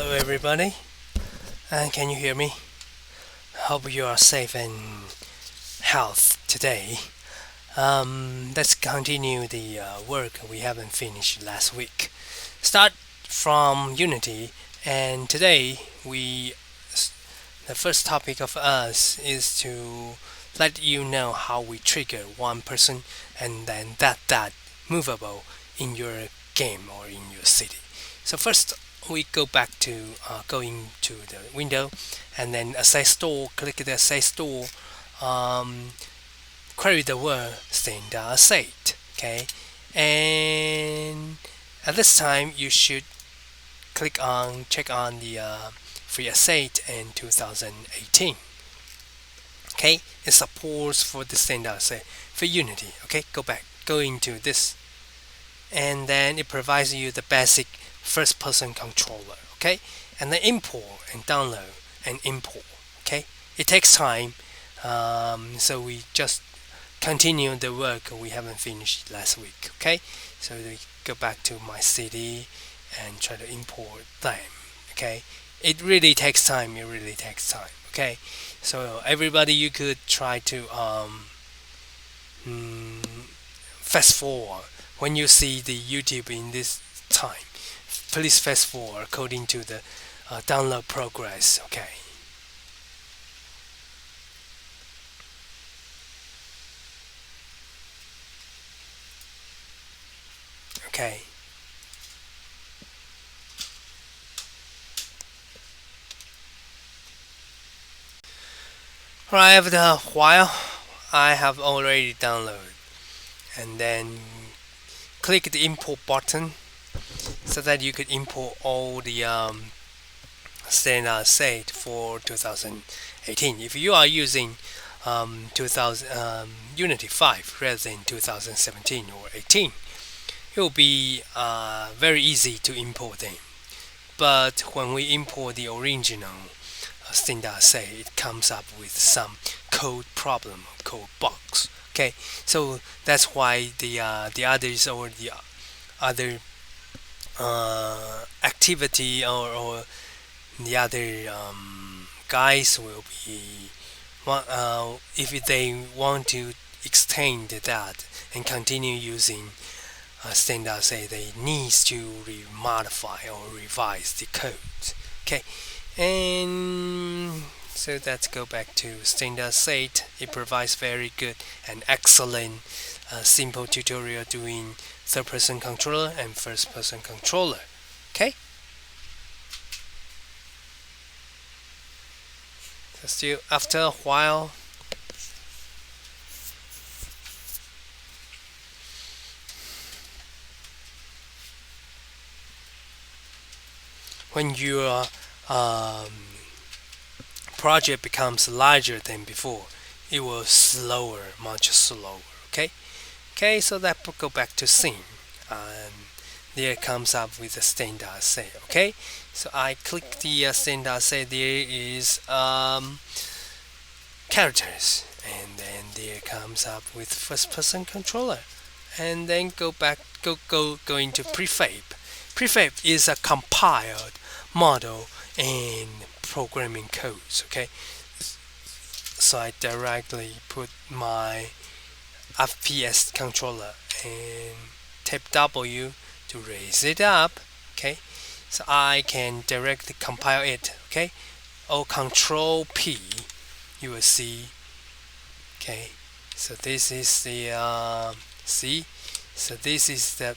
Hello, everybody. And can you hear me? Hope you are safe and health today. Let's continue the work we haven't finished last week. Start from Unity, and today the first topic of us is to let you know how we trigger one person and then that movable in your game or in your city. So first we going to the window and then asset store, click the asset store, um, query the word standard asset. Okay, and at this time you should check on the free asset in 2018. Okay, it supports for the standard asset for Unity. Okay, go into this, and then it provides you the basic first person controller. Okay, and then import and download and import. Okay, it takes time, so we just continue the work we haven't finished last week. Okay, so we go back to my city and try to import them. Okay, it really takes time. Okay, so everybody, you could try to mm, fast forward when you see the YouTube in this time. Please fast forward according to the download progress. Okay. Right, after a while, I have already downloaded, and then click the import button so that you could import all the standard set for 2018. If you are using 2000 Unity 5 rather than 2017 or 18, it will be very easy to import them. But when we import the original standard set, it comes up with some code problem, code bugs. Okay, so that's why the others or the other activity or the other guys will be if they want to extend that and continue using standard say they needs to modify or revise the code. Okay, and so let's go back to standard set. It provides very good and excellent simple tutorial doing third person controller and first person controller. Okay, so still after a while when your project becomes larger than before, it will much slower. Okay, so that go back to scene, and there it comes up with the standard set. Okay, so I click the standard set. There is characters, and then there comes up with first person controller, and then go into prefab. Prefab is a compiled model and programming codes. Okay, so I directly put my FPS controller and tap W to raise it up. Okay, so I can directly compile it. Okay, or Control P, you will see. Okay, so this is the see. So this is the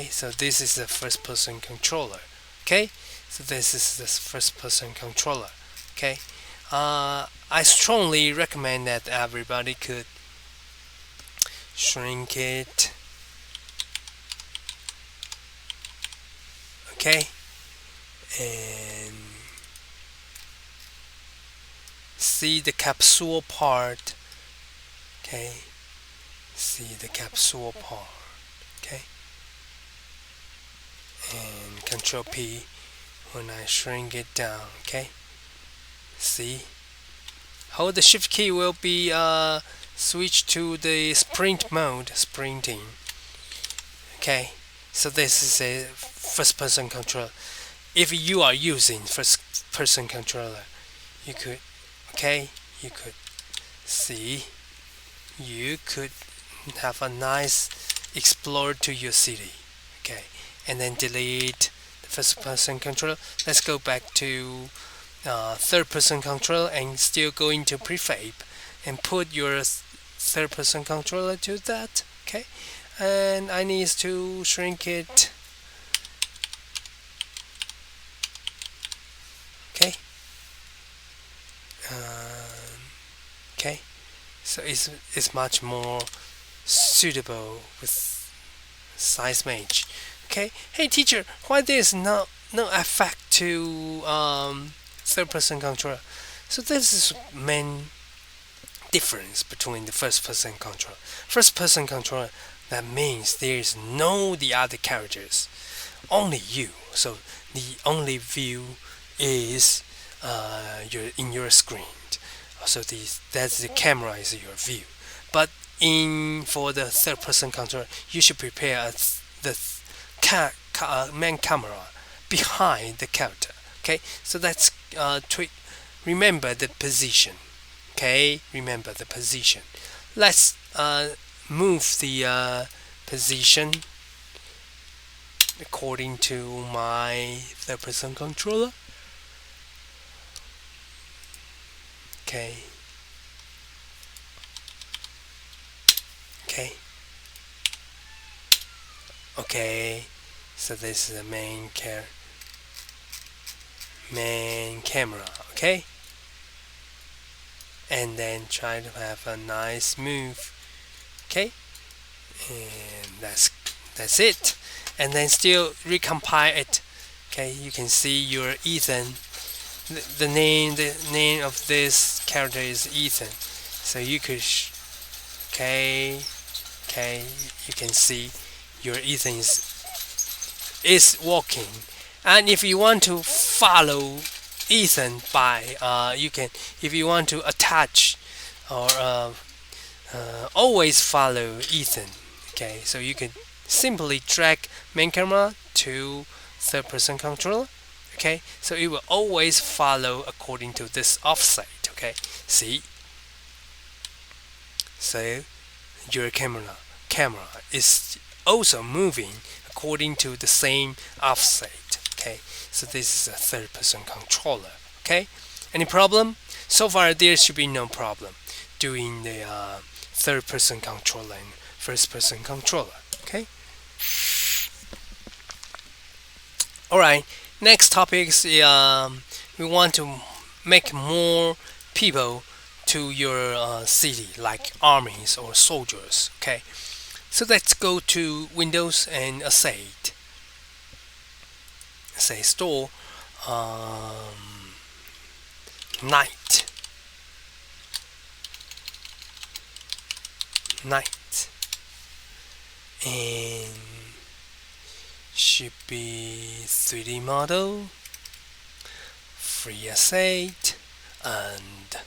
so this is the first person controller. Okay, so this is the first person controller. Okay, I strongly recommend that everybody could shrink it. Okay, and see the capsule part. Okay, see the capsule part. Okay, and Control P when I shrink it down. Okay, see, hold the Shift key will be switch to the sprint mode, sprinting. Okay, so this is a first person control. if you are using first person controller, you could, okay, you could see, you could have a nice explore to your city, okay, and then delete the first person controller. Let's go back to third person controller and still go into prefab and put your third person controller to that, okay, and I need to shrink it, okay, okay, so it's much more suitable with size match. Okay, hey teacher, why there's no effect to third person controller? So this is main difference between the first person controller. First person controller, that means there is no the other characters, only you. So the only view is your in your screen. So that's the camera is your view. But in for the third person controller, you should prepare the main camera behind the character. Okay, so that's tweak. Remember the position. Okay, remember the position. Let's move the position according to my third person controller. Okay. Okay. Okay. So this is the main camera. Okay. And then try to have a nice move. Okay. And that's it. And then still recompile it. Okay. You can see your Ethan. The name of this character is Ethan. So you could okay, you can see your Ethan is walking, and if you want to follow Ethan by you can, if you want to attach or always follow Ethan, okay, so you can simply drag main camera to third person controller. Okay, so it will always follow according to this offset. Okay, see, so your camera is also moving according to the same offset. Okay, so this is a third person controller. Okay, any problem? So far there should be no problem doing the third person controller and first person controller. Okay, all right. Next topic is we want to make more people to your city, like armies or soldiers. Okay, so let's go to Windows and Asset. Say store night and should be 3D model, free asset, and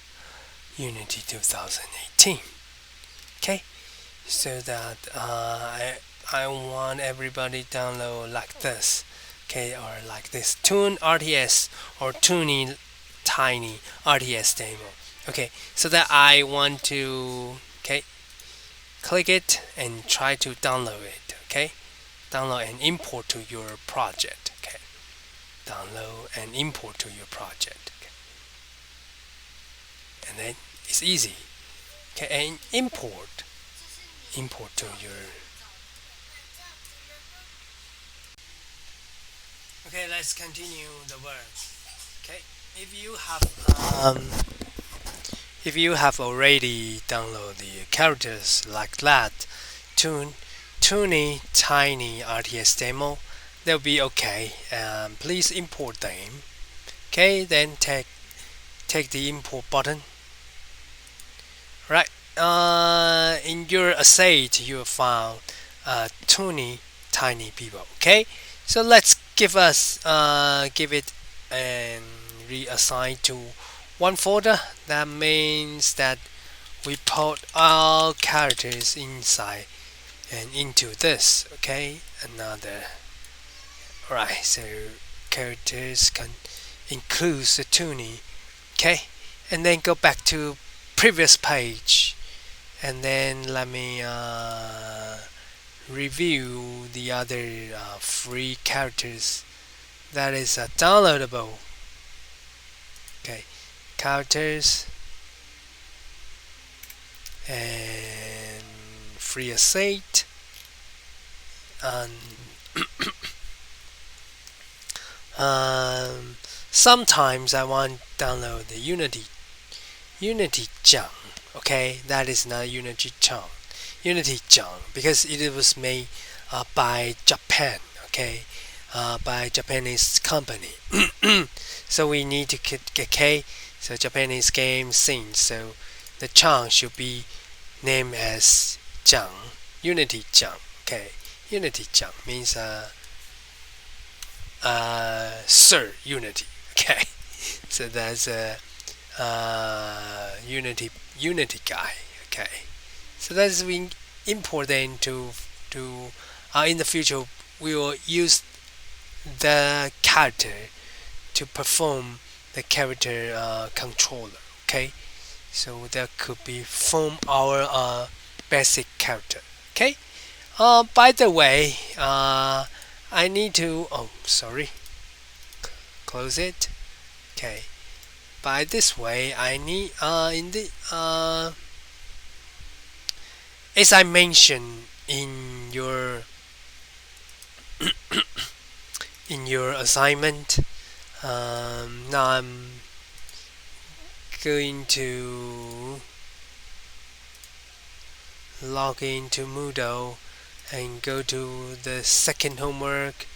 Unity 2018. Okay, so that I want everybody download like this. Okay, or like this Tune RTS or Tuning Tiny RTS demo. Okay, so that I want to click it and try to download it. Okay, download and import to your project. Okay, download and import to your project. Okay. And then it's easy. Okay, and import to your. Okay, let's continue the work. Okay, if you have already downloaded the characters like that, Tuning Tiny RTS demo, they'll be okay. Please import them. Okay, then take the import button. Right. In your asset, you will find Tuning Tiny people. Okay, so let's give it and reassign to one folder. That means that we put all characters inside and into this. Okay, another. Alright, so characters can includes the tuning. Okay, and then go back to previous page, and then let me review the other free characters that is downloadable. Okay, characters and free asset, and um, sometimes I want to download the Yu-Chieh. Okay, that is not Yu-Chieh because it was made by Japan. Okay, by Japanese company. So we need to get okay. So Japanese game scene. So the Chang should be named as Jiang, Unity-Jiang. Okay, Unity-Jiang means Sir Unity. Okay, so that's a Unity guy. Okay, so that's we important to in the future we will use the character to perform the character controller. Okay, so that could be from our basic character. Okay. By the way, I need to. Oh, sorry. Close it. Okay. By this way, I need in the as I mentioned in your assignment. Now I'm going to log into Moodle and go to the second homework,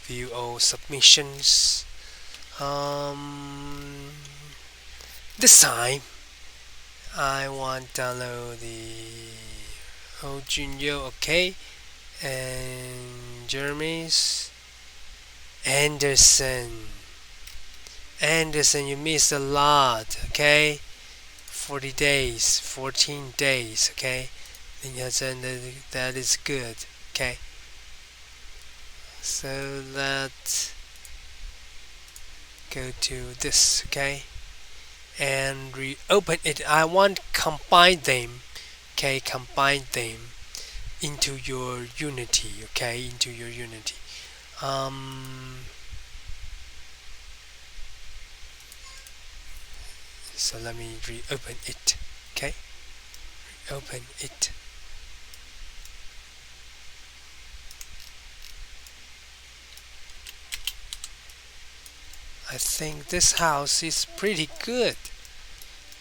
view all submissions. This time I want to download the Yu-Chieh, okay, and Jeremy's Anderson. Anderson, you missed a lot, okay? 40 days, 14 days, okay? That is good, okay? So let's go to this, okay? And reopen it. I want to combine them, okay? Combine them into your Unity, okay? Into your Unity. So let me reopen it, okay? Open it. I think this house is pretty good.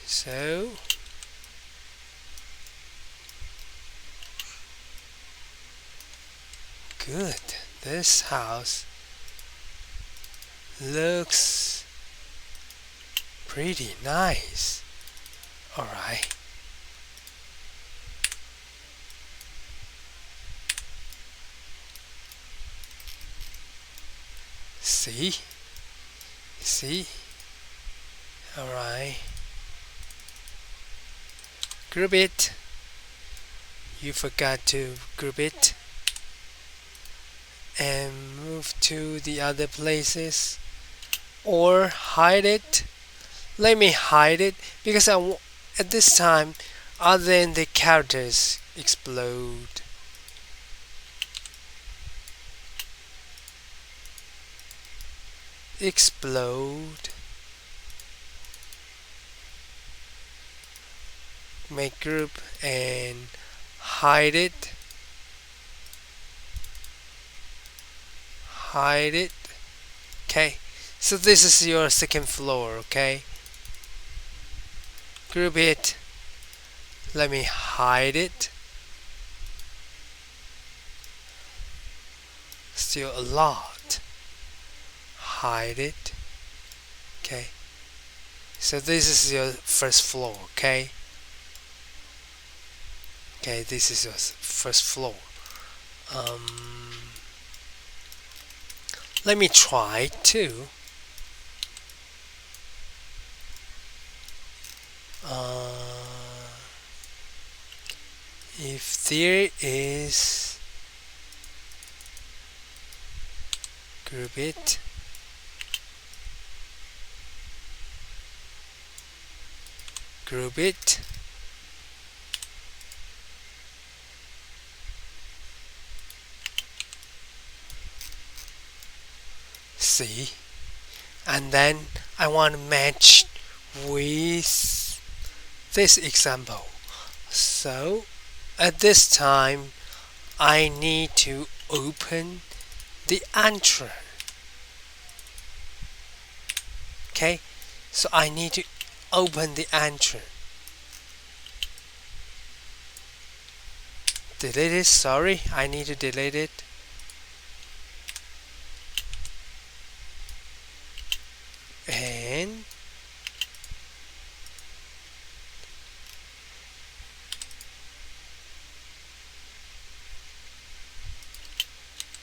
So good. This house looks pretty nice. Alright. See? Alright. Group it. You forgot to group it. And move to the other places. Or hide it. Let me hide it because at this time, other than the characters explode. Make group and hide it. Okay, so this is your second floor. Okay, group it. Let me hide it. Still a lot. Hide it. Okay, so this is your first floor. Okay, this is your first floor. Let me try to if there is group it group it. See, and then I want to match with this example. So at this time I need to open the entrance. Okay, so I need to open the entrance. Delete it, sorry, I need to delete it. And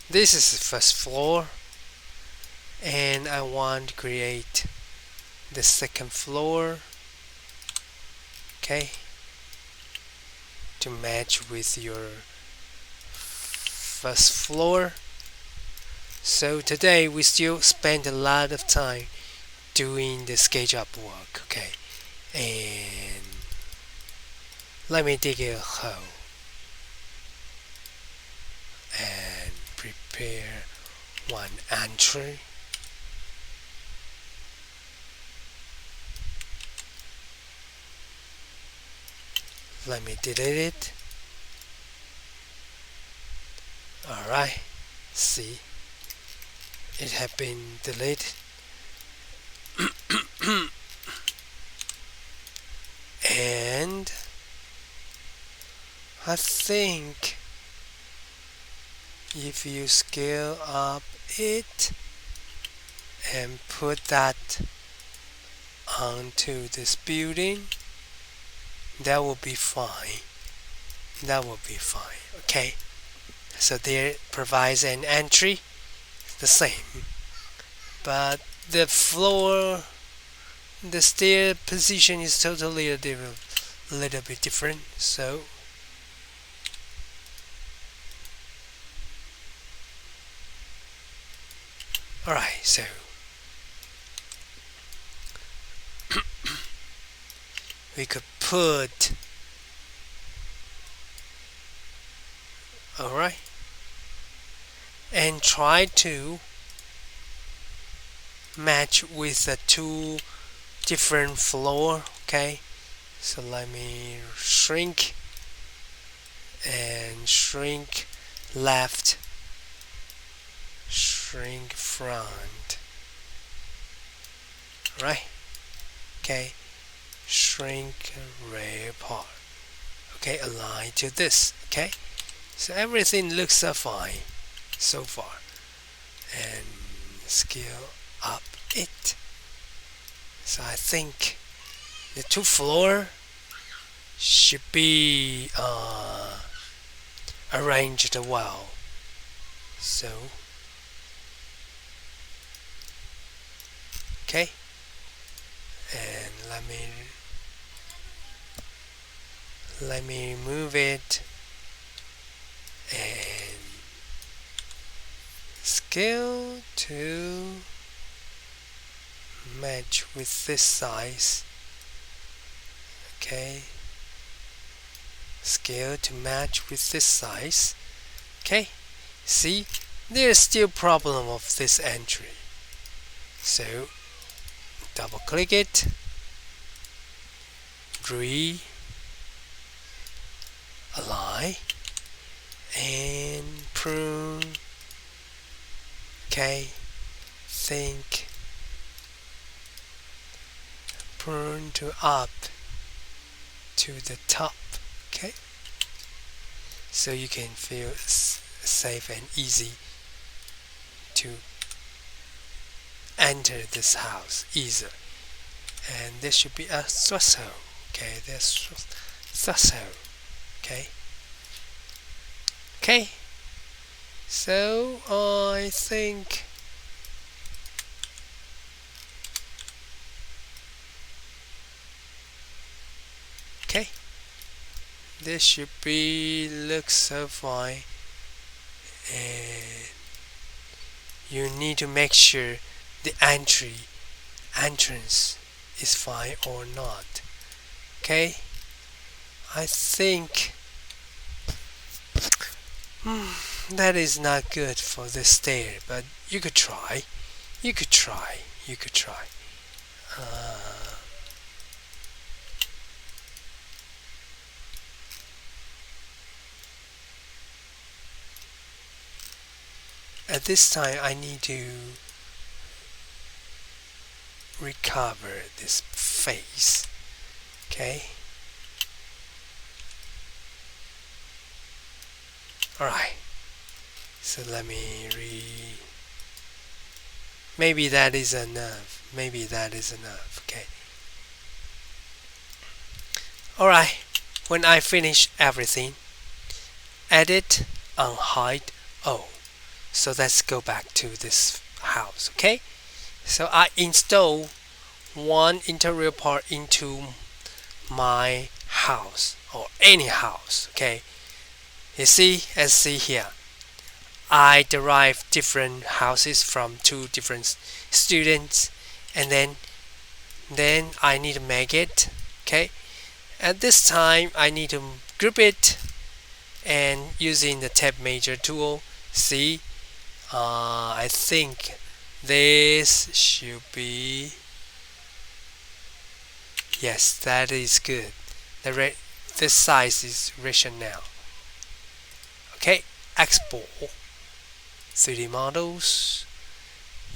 this is the first floor, and I want to create the second floor, okay, to match with your first floor. So today we still spend a lot of time doing the SketchUp work, okay, and let me dig a hole and prepare one entry. Let me delete it. Alright, see, it has been deleted. And I think if you scale up it and put that onto this building, that will be fine. That will be fine. Okay, so there provides an entry, the same, but the floor, the stair position is totally a little bit different. So alright, so we could put, alright, and try to match with the two different floor. Okay, so let me shrink and shrink left, shrink front, right? Okay, shrink rear part. Okay, align to this. Okay, so everything looks fine so far, and scale up it. So I think the two floor should be arranged well. So okay, and let me remove it and scale to match with this size. Okay, scale to match with this size. Okay, see, there's still problem of this entry, so double click it, realign, and prune. Okay, think prune to up to the top. Okay, so you can feel safe and easy to enter this house easier. And there should be a threshold. Okay, there's threshold. Okay, okay, so I think okay, this should be looks so fine, and you need to make sure the entrance is fine or not. Okay, I think that is not good for the stair, but you could try. You could try. You could try. Uh, at this time, I need to recover this face. Okay. Alright. So let me maybe that is enough. Maybe that is enough. Okay. Alright. When I finish everything, edit, unhide, oh. So let's go back to this house. Okay. So I install one interior part into my house or any house. Okay. You see, as see here, I derive different houses from two different students, and then I need to make it. Okay. At this time, I need to group it, and using the tab major tool, see, I think this should be, yes, that is good. This size is rational. Okay, export 3D models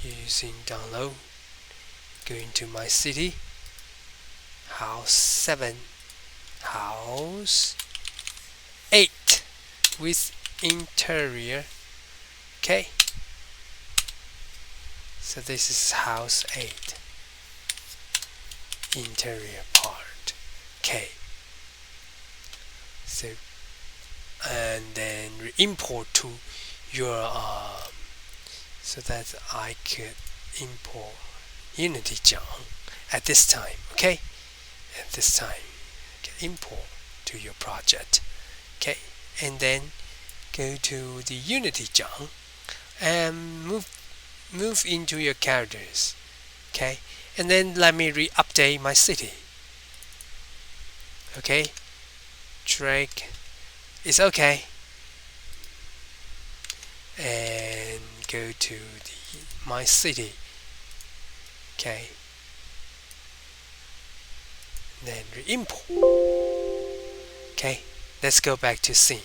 using download. Going to my city, house 7, house 8 with interior. Okay, so this is house 8 interior part. Okay, so and then import to your so that I could import Yu-Chieh at this time. Okay, at this time, okay, import to your project. Okay, and then go to the Yu-Chieh and move into your characters. Okay, and then let me re-update my city. Okay, drag, it's okay, and go to my city. Okay, then re-import. Okay, let's go back to scene.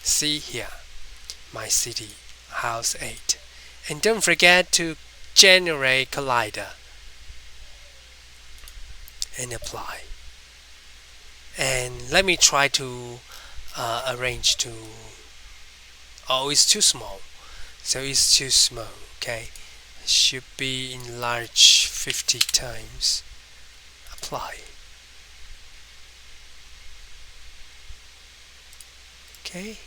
See here, my city, house 8, and don't forget to generate collider and apply. And let me try to arrange to, oh, it's too small, so it's too small. Okay, should be enlarged 50 times. Apply. Okay,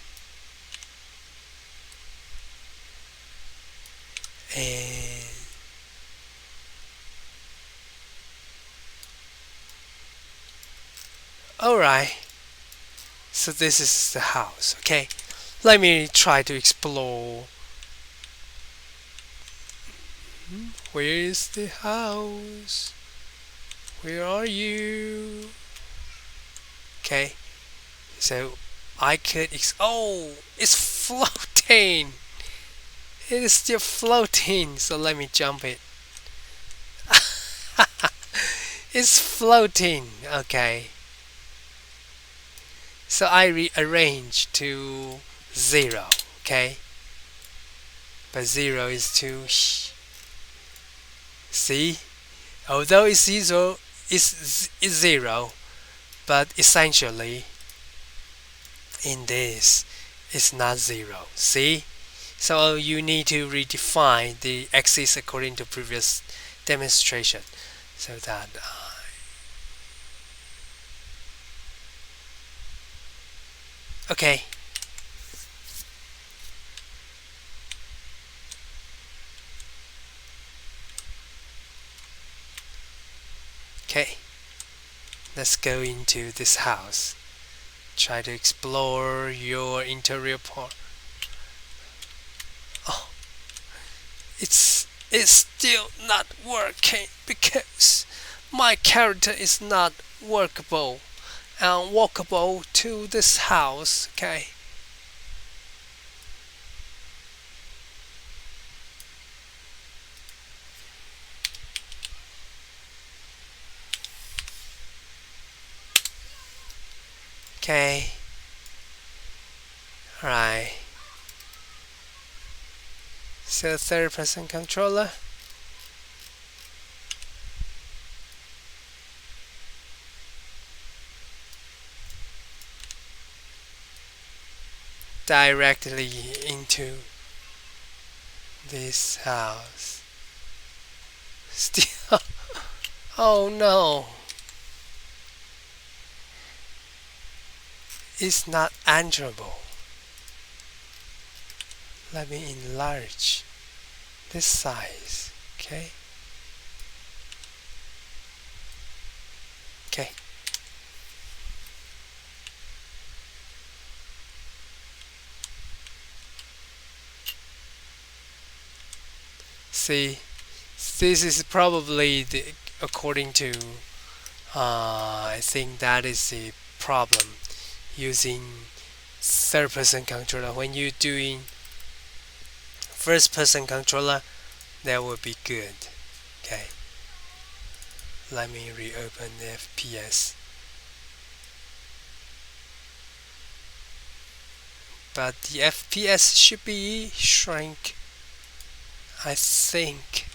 and alright, so this is the house. Okay, let me try to explore. Where is the house? Where are you? Okay, so I could oh, it's floating. It is still floating, so let me jump it. It's floating. Okay, so I rearrange to 0. Okay, but 0 is too see, although it's 0, it's 0, but essentially in this it's not 0. See, so you need to redefine the axis according to previous demonstration, so that okay. Okay, let's go into this house. Try to explore your interior part. Oh, it's still not working because my character is not workable and walkable to this house. Okay. Okay. Alright. So third person controller. Directly into this house. Still. Oh no. It's not enterable. Let me enlarge this size. Okay. Okay. See, this is probably according to I think that is the problem using third person controller. When you're doing first person controller, that would be good. Okay, let me reopen the FPS. But the FPS should be shrink, I think.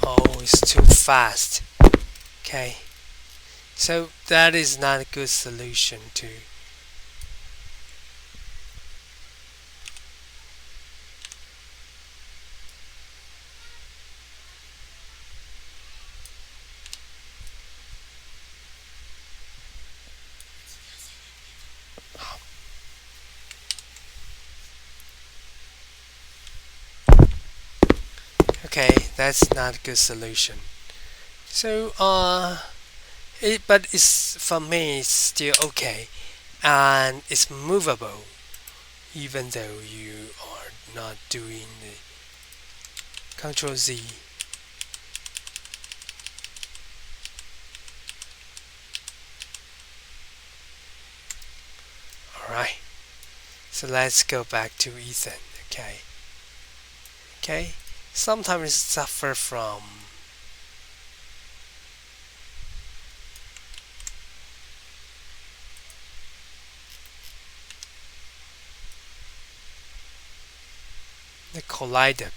Oh, it's too fast. Okay, so that is not a good solution to. Okay, that's not a good solution. So but it's for me it's still okay, and it's movable even though you are not doing the Control Z. Alright, so let's go back to Ethan. Okay, okay. Sometimes suffer from the collider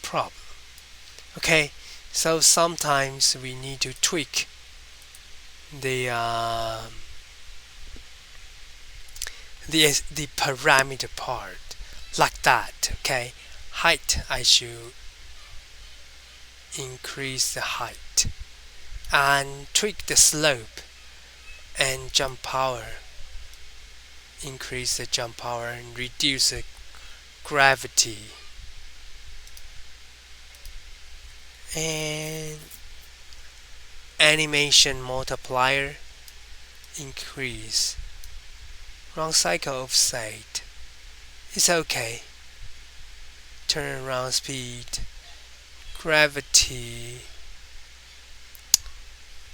problem. Okay, so sometimes we need to tweak the the parameter part like that. Okay, height, I should increase the height and tweak the slope, and jump power, increase the jump power and reduce the gravity, and animation multiplier increase. Wrong cycle offset, it's okay. Turnaround speed, gravity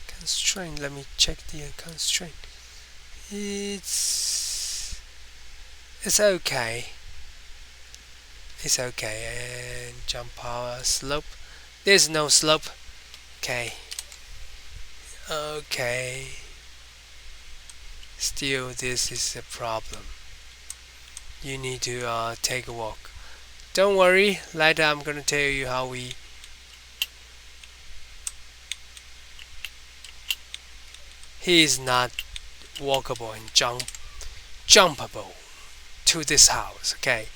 constraint. Let me check the constraint. It's okay. It's okay. And jump power, slope. There's no slope. Okay. Okay. Still, this is a problem. You need to take a walk. Don't worry. Later, I'm gonna tell you how we. He is not walkable and jumpable to this house. Okay.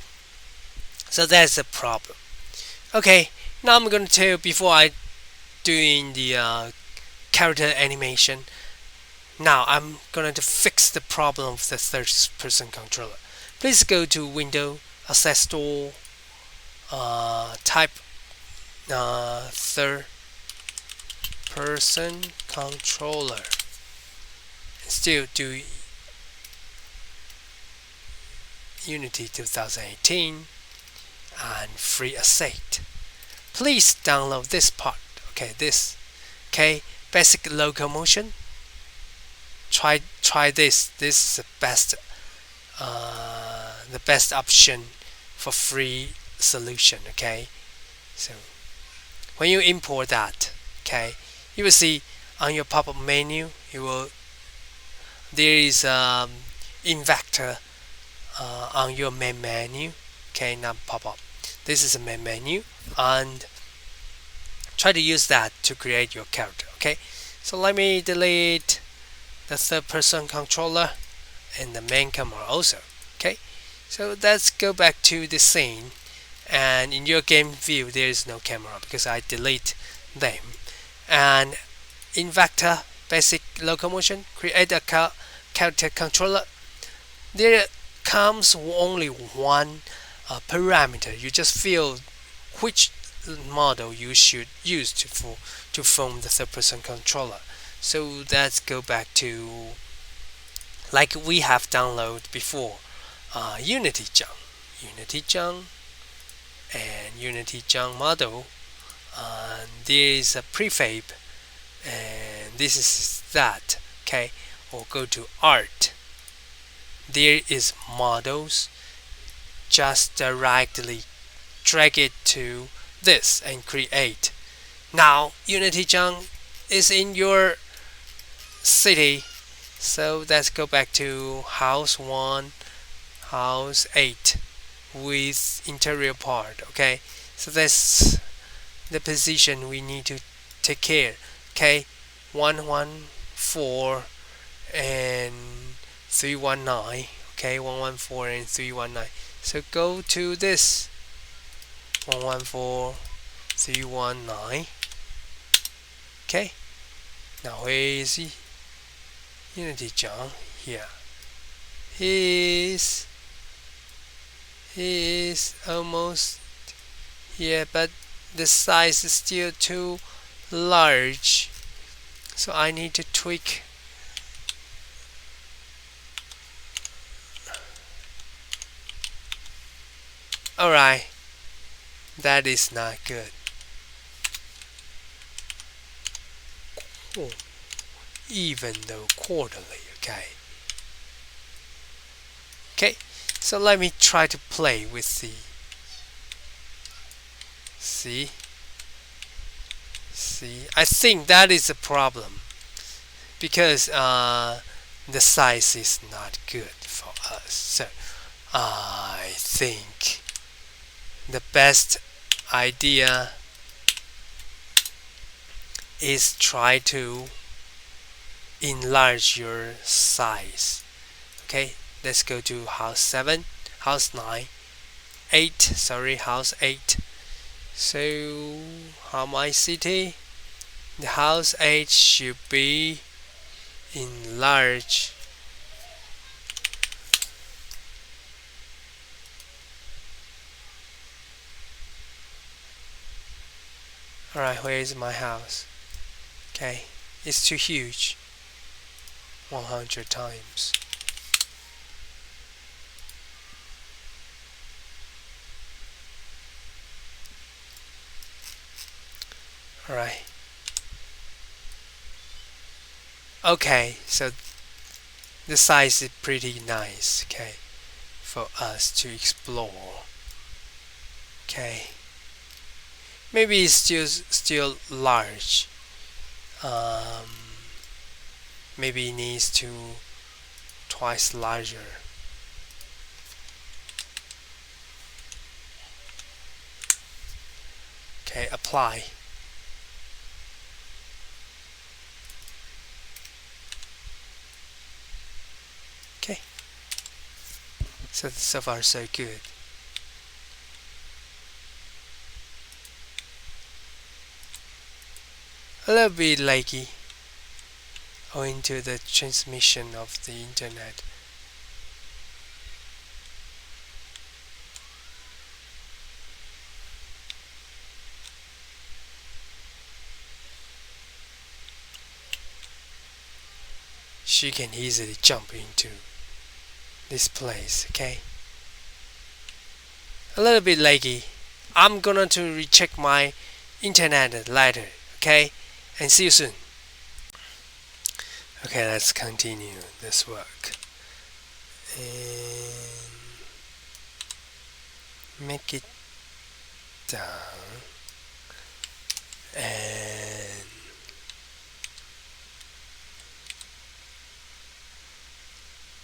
So that's the problem. Okay. Now I'm going to tell you before I doing the character animation. Now I'm going to fix the problem of the third-person controller. Please go to Window, Access Store, type third-person controller. Still do Unity 2018 and free asset. Please download this part. Okay, this. Okay, basic locomotion. Try this. This is the best option for free solution. Okay, so when you import that, okay, you will see on your pop-up menu, there is Invector on your main menu. Okay, not pop-up. This is a main menu, and try to use that to create your character. Okay, so let me delete the third-person controller and the main camera also. Okay, so let's go back to the scene, and in your game view there is no camera because I delete them. And in vector basic locomotion, create a character controller. There comes only one parameter. You just feel which model you should use to form the third-person controller. So let's go back to like we have downloaded before, Unity and Unity model. There is a prefab, and this is that. Okay, or go to Art. There is models. Just directly drag it to this and create. Now Unity is in your city. So let's go back to house 1, house 8 with interior part. Okay, so that's the position we need to take care. Okay, 114 and 319. Okay, 114 and 319. So go to this 114 319. Okay, now where is he? Unity here. He is almost here, but the size is still too large, so I need to tweak. Alright, that is not good. Even though quarterly. Okay, so let me try to play with the see. I think that is a problem because the size is not good for us. So I think the best idea is try to enlarge your size. Okay, let's go to house 7, house 9, 8, sorry, house 8. So how my city? The house 8 should be enlarged. Alright, where is my house? Okay, it's too huge. 100 times. Alright. Okay, so the size is pretty nice, okay, for us to explore. Okay. Maybe it's still large. Maybe it needs to twice larger. Okay, apply. Okay, so far so good. a little bit laggy owing to the transmission of the internet. She can easily jump into this place, okay? A little bit laggy. I'm gonna to recheck my internet later, okay? And see you soon. Okay, let's continue this work. And make it down. And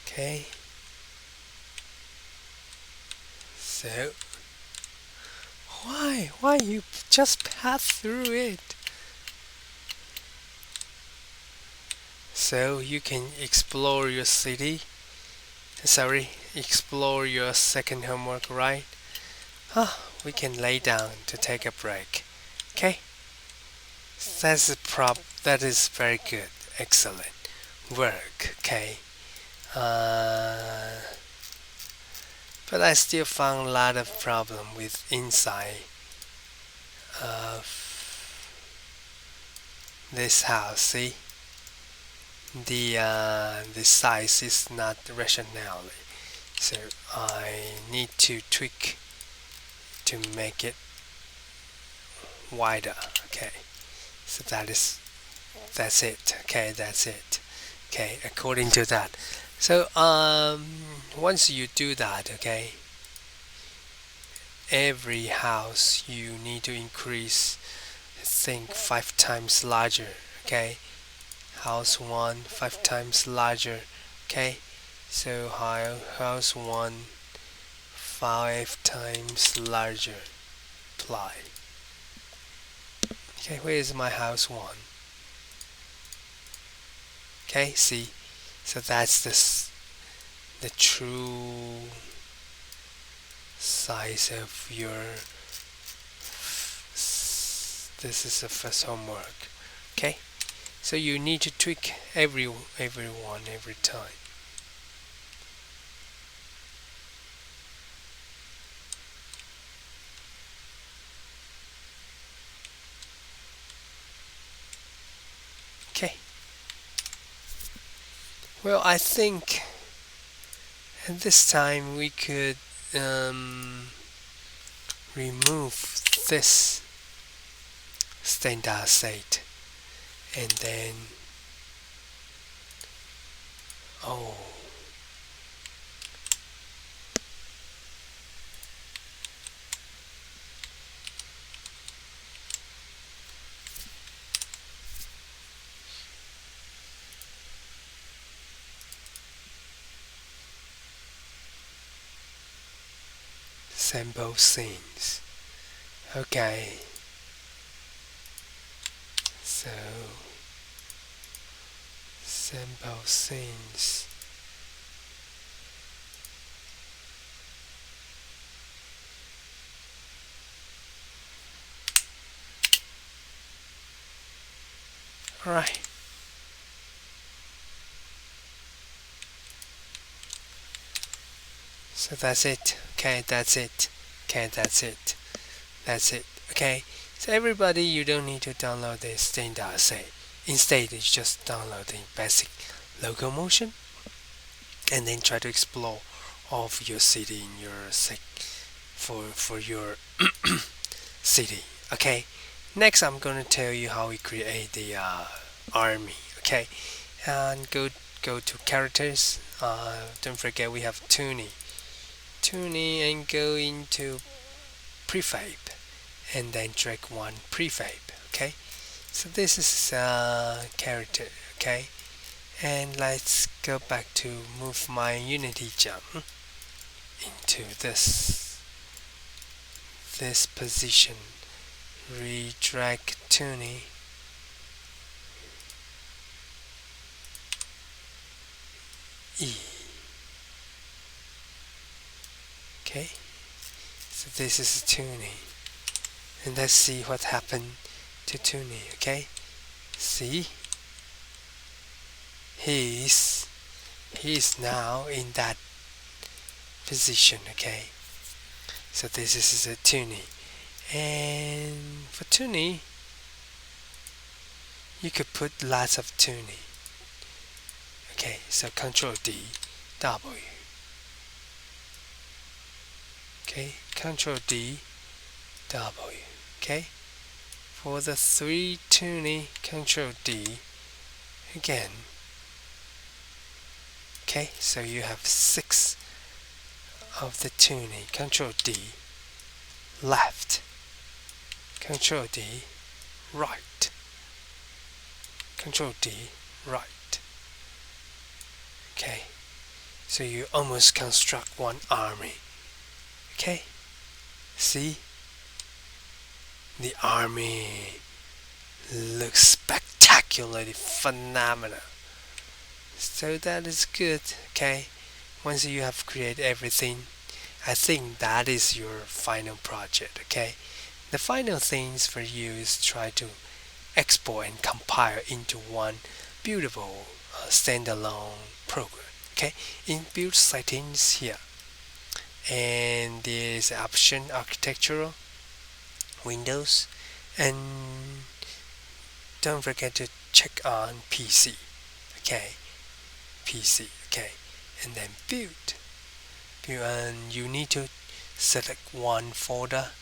okay. So why you just pass through it? So you can explore your city. Sorry, explore your second homework, right? We can lay down to take a break. Okay? That is very good. Excellent work. Okay. Uh, but I still found a lot of problem with inside of this house. See, the size is not rationally, so I need to tweak to make it wider. Okay, so that's it. Okay, that's it. Okay, according to that. So once you do that, okay, every house you need to increase, I think 5 times larger. Okay, house one 5 times larger. Okay, so house one 5 times larger. Apply. Okay, where is my house one? Okay, see, so that's the true size of your. This is the first homework. Okay, so you need to tweak everyone every time. Okay. Well, I think at this time we could remove this standard and then oh sample scenes. Okay, so sample scenes. Alright. So that's it. Okay, that's it. Okay, that's it. That's it. Okay. So everybody, you don't need to download the standard say. Instead, you just download the basic locomotion and then try to explore all of your city in your for your city. Okay. Next, I'm gonna tell you how we create the army. Okay, and go to characters. Don't forget we have tuning, and go into prefab, and then drag one prefab. Okay, so this is character. Okay, and let's go back to move my unity jump into this position. Redrag tuning. E. Okay, so this is tuning, and let's see what happened to tuning. Okay, See, he's he's now in that position. Okay, so this is a tuning, and for tuning, you could put lots of tuning. Okay, so Control D, W. Okay, Control D, W. Okay, for the three tuning, Control D again. Okay, so you have six of the tuning. Control D, left. Control D, right. Control D, right. Okay, so you almost construct one army. Okay, see, the army looks spectacularly phenomenal. So that is good. Okay, once you have created everything, I think that is your final project. Okay, the final things for you is try to export and compile into one beautiful standalone program. Okay, in build settings here, and there's option architectural Windows, and don't forget to check on PC. Okay, PC. Okay, and then build. And you need to select one folder,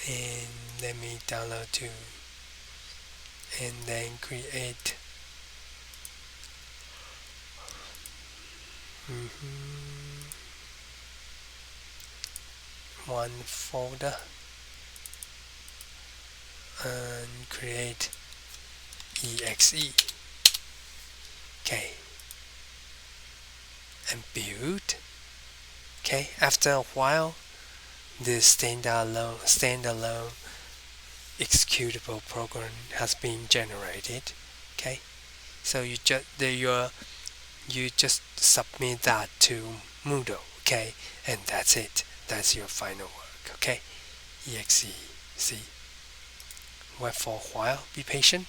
and let me download to, and then create. One folder and create exe. Okay, and build. Okay, after a while, the standalone executable program has been generated. Okay, so you just submit that to Moodle. Okay, and that's it. That's your final work. Okay, exe. See, wait for a while. Be patient.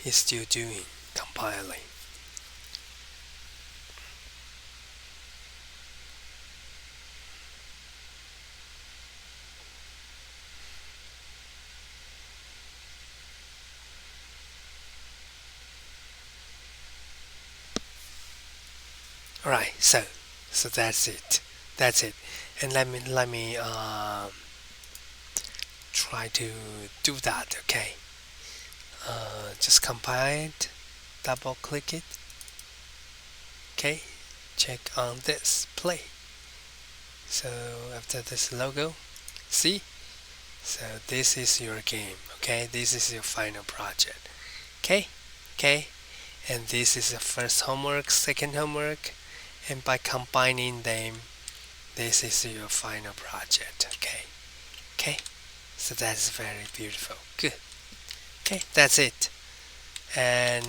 He's still doing compiling. Alright, so that's it. That's it. And let me try to do that. Okay. Just compile it. Double click it. Okay. Check on this. Play. So after this logo, see. So this is your game. Okay. This is your final project. Okay. Okay. And this is the first homework, second homework, and by combining them, this is your final project. Okay. Okay. So that's very beautiful. Good. Okay, that's it. And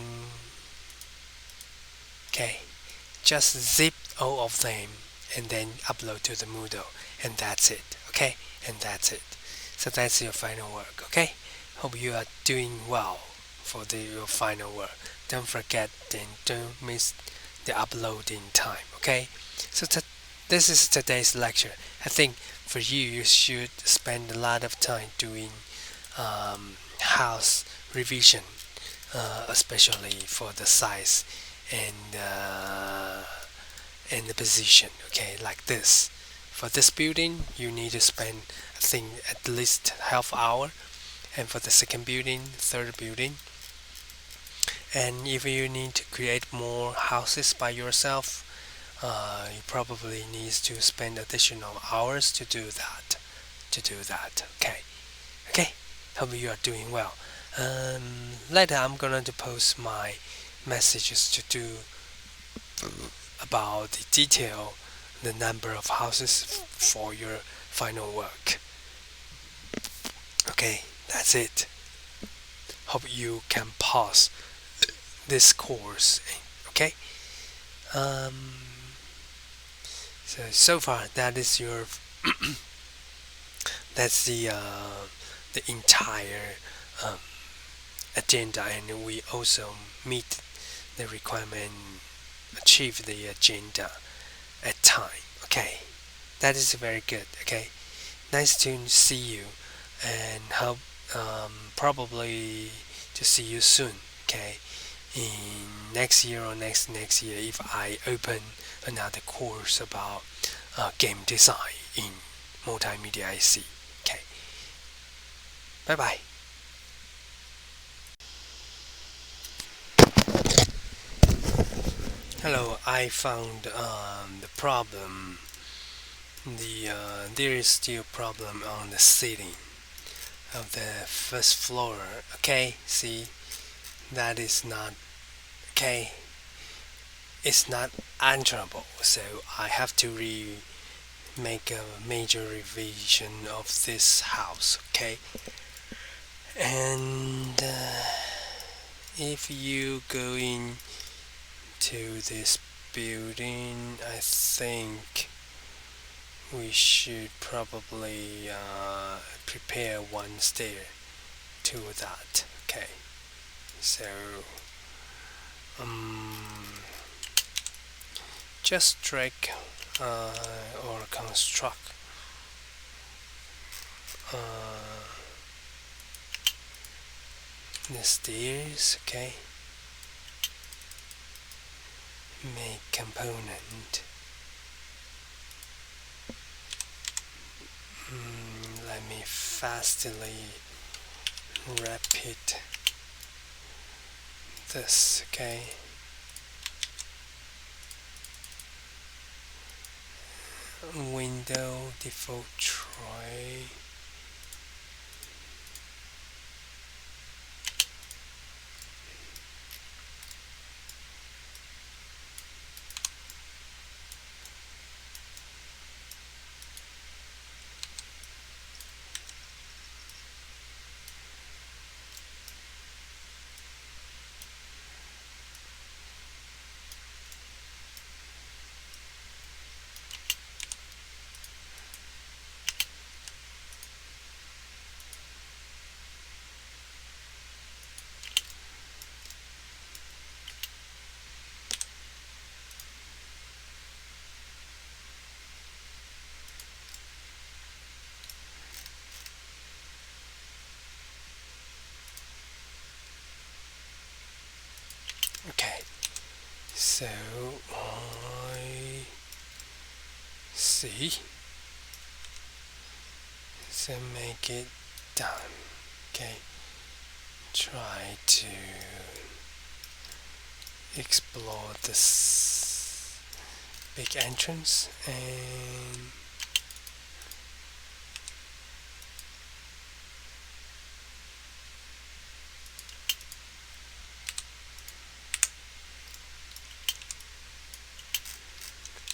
okay, just zip all of them and then upload to the Moodle, and that's it. Okay, and that's it. So that's your final work. Okay, hope you are doing well for your final work. Don't forget and don't miss the uploading time. Okay, so this is today's lecture. I think for you should spend a lot of time doing house revision, especially for the size and the position. Okay, like this. For this building, you need to spend, I think, at least half hour, and for the second building, third building. And if you need to create more houses by yourself, you probably need to spend additional hours to do that. Okay. Okay. Hope you are doing well. Later, I'm gonna to post my messages to do about the detail, the number of houses for your final work. Okay, that's it. Hope you can pass this course. Okay. So far that is your that's the entire um, agenda, and we also meet the requirement, achieve the agenda at time. Okay, that is very good. Okay, nice to see you, and hope probably to see you soon. Okay, in next year or next year if I open another course about game design in Multimedia AC. Okay, bye bye. Hello, I found the problem. There is still problem on the ceiling of the first floor. Okay, see that is not okay. It's not answerable, so I have to make a major revision of this house. Okay, and if you go into this building, I think we should probably prepare one stair to that. Okay, so um, just drag or construct uh, the stairs. Okay, make component. Let me fastly repeat this. Okay, window default tray. Okay, so I see. So make it done. Okay, try to explore this big entrance and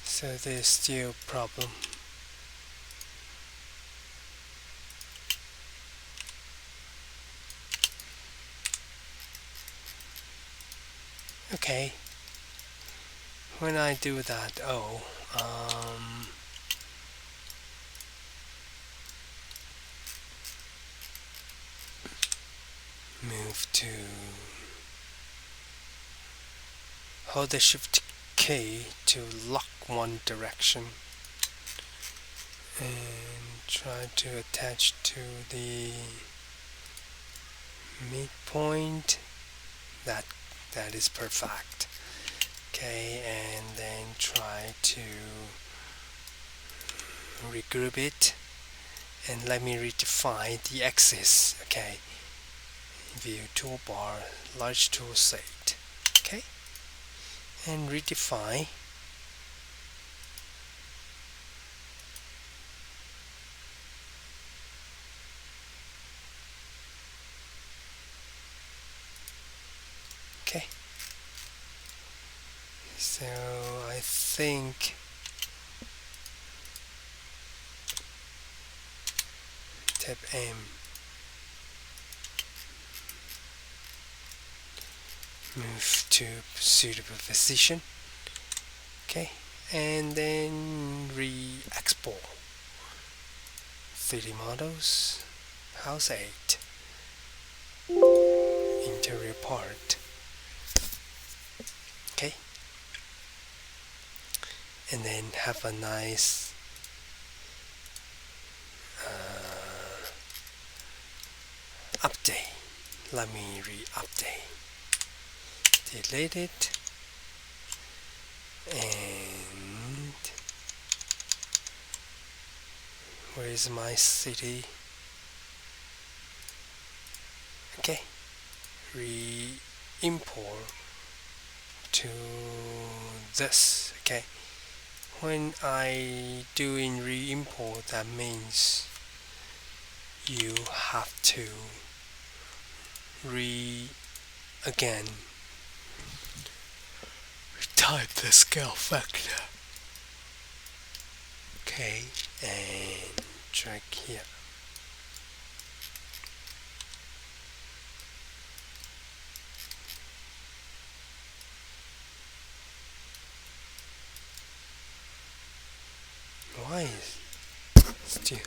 so there's still problem. Okay, when I do that, move to hold the shift key to lock one direction and try to attach to the midpoint. that that is perfect. Okay, and then try to regroup it, and let me redefine the axis. Okay, view toolbar, large tool set. Okay, and redefine. Okay, so I think tab M, move to suitable position. Okay, and then re-export 3D models, house 8, interior part. Okay, and then have a nice update. Let me re-update. Delete it, and where is my city? Okay, re-import to this. Okay, when I doing re-import, that means you have to again type the scale factor. Okay, and drag here. Why is still